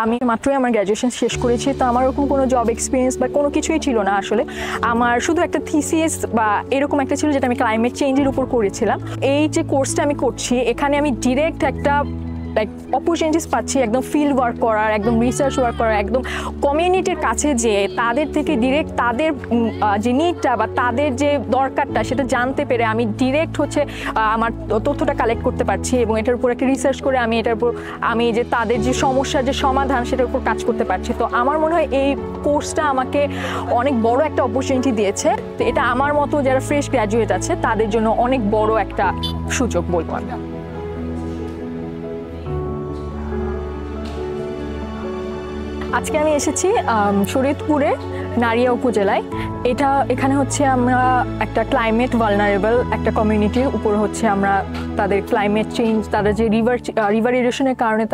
আমি মাত্রই আমার গ্র্যাজুয়েশন শেষ করেছি, তো আমার ওরকম কোনো জব এক্সপিরিয়েন্স বা কোনো কিছুই ছিল না আসলে। আমার শুধু একটা থিসিস বা এরকম একটা ছিল যেটা আমি ক্লাইমেট চেঞ্জের উপর করেছিলাম। এই যে কোর্সটা আমি করছি এখানে আমি ডিরেক্ট একটা লাইক অপরচুনিটিস পাচ্ছি একদম ফিল্ড ওয়ার্ক করার, একদম রিসার্চ ওয়ার্ক করার, একদম কমিউনিটির কাছে যে তাদের থেকে ডিরেক্ট তাদের যে নিডটা বা তাদের যে দরকারটা সেটা জানতে পেরে আমি ডিরেক্ট হচ্ছে আমার তথ্যটা কালেক্ট করতে পারছি এবং এটার উপর একটা রিসার্চ করে আমি এটার উপর আমি যে তাদের যে সমস্যার যে সমাধান সেটার উপর কাজ করতে পারছি। তো আমার মনে হয় এই কোর্সটা আমাকে অনেক বড় একটা অপরচুনিটি দিয়েছে। তো এটা আমার মতো যারা ফ্রেশ গ্র্যাজুয়েট আছে তাদের জন্য অনেক বড় একটা সুযোগ বলবো আমি। আজকে আমি এসেছি শরীয়তপুরে নারিয়া উপজেলায়। এখানে হচ্ছে আমরা একটা ক্লাইমেট ভালনারেবল একটা কমিউনিটির উপর হচ্ছে আমরা তাদের ক্লাইমেট চেঞ্জ, তারা যে রিভার ইরোশনের কারণে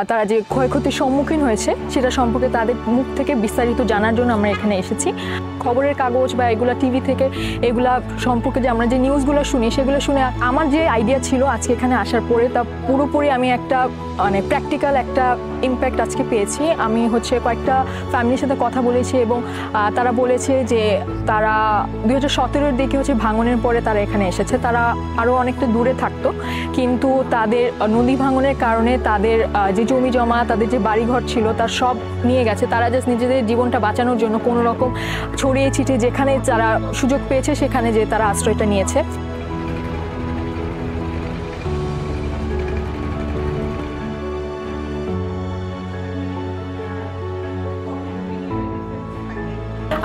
তারা যে ক্ষয়ক্ষতির সম্মুখীন হয়েছে সেটা সম্পর্কে তাদের মুখ থেকে বিস্তারিত জানার জন্য আমরা এখানে এসেছি। খবরের কাগজ বা এগুলা টিভি থেকে এগুলা সম্পর্কে যে আমরা যে নিউজগুলো শুনি সেগুলো শুনে আমার যে আইডিয়া ছিল আজকে এখানে আসার পরে তা পুরোপুরি আমি একটা মানে প্র্যাকটিক্যাল একটা ইম্প্যাক্ট আজকে পেয়েছি। আমি হচ্ছে কয়েকটা ফ্যামিলির সাথে কথা বলেছি এবং তারা বলেছে যে তারা 2017-এর দিকে হচ্ছে ভাঙনের পরে তারা এখানে এসেছে। তারা আরও অনেকটা দূরে থাকতো, কিন্তু তাদের নদী ভাঙনের কারণে তাদের যে জমি জমা, তাদের যে বাড়িঘর ছিল তার সব নিয়ে গেছে। তারা জাস্ট নিজেদের জীবনটা বাঁচানোর জন্য কোনো রকম ছড়িয়ে ছিটিয়ে যেখানে যারা সুযোগ পেয়েছে সেখানে যে তারা আশ্রয়টা নিয়েছে।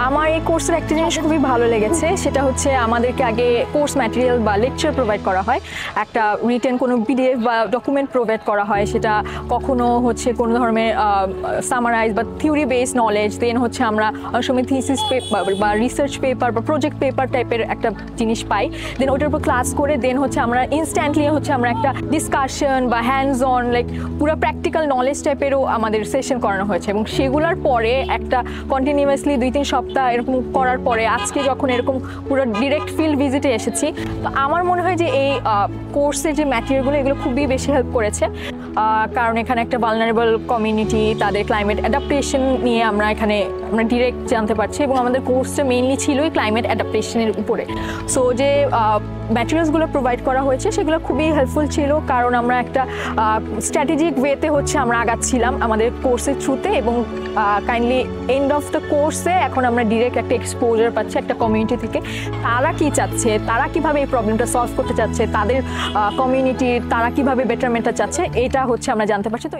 আমার এই কোর্সের একটা জিনিস খুবই ভালো লেগেছে, সেটা হচ্ছে আমাদেরকে আগে কোর্স ম্যাটেরিয়াল বা লেকচার প্রোভাইড করা হয়, একটা রিটেন কোনো পিডিএফ বা ডকুমেন্ট প্রোভাইড করা হয়, সেটা কখনো হচ্ছে কোনো ধরনের সামারাইজ বা থিওরি বেসড নলেজ, দেন হচ্ছে আমরা অনেক সময় থিসিস পেপার বা রিসার্চ পেপার বা প্রজেক্ট পেপার টাইপের একটা জিনিস পাই, দেন ওটার উপর ক্লাস করে দেন হচ্ছে আমরা ইনস্ট্যান্টলি হচ্ছে আমরা একটা ডিসকাশন বা হ্যান্ডস অন লাইক পুরো প্র্যাকটিক্যাল নলেজ টাইপেরও আমাদের সেশন করানো হয়েছে। এবং সেগুলোর পরে একটা কন্টিনিউয়াসলি 2-3 সপ্তাহ এরকম করার পরে আজকে যখন এরকম পুরো ডিরেক্ট ফিল্ড ভিজিটে এসেছি, তো আমার মনে হয় যে এই কোর্সের যে ম্যাটেরিয়ালগুলো এগুলো খুবই বেশি হেল্প করেছে। কারণ এখানে একটা ভালনারেবল কমিউনিটি, তাদের ক্লাইমেট অ্যাডাপ্টেশন নিয়ে আমরা ডিরেক্ট জানতে পারছি এবং আমাদের কোর্সটা মেইনলি ছিলই ক্লাইমেট অ্যাডাপ্টেশনের উপরে। সো যে ম্যাটেরিয়ালসগুলো প্রোভাইড করা হয়েছে সেগুলো খুবই হেল্পফুল ছিল, কারণ আমরা একটা স্ট্র্যাটেজিক ওয়েতে হচ্ছে আমরা আগাচ্ছিলাম আমাদের কোর্সের থ্রুতে এবং কাইন্ডলি এন্ড অফ দ্য কোর্সে এখন আমরা ডিরেক্ট একটা এক্সপোজার পাচ্ছি একটা কমিউনিটি থেকে, তারা কি চাচ্ছে, তারা কিভাবে এই প্রবলেমটা সলভ করতে চাচ্ছে, তাদের কমিউনিটির তারা কিভাবে বেটারমেন্টটা চাচ্ছে, এটা হচ্ছে আমরা জানতে পারছি। তো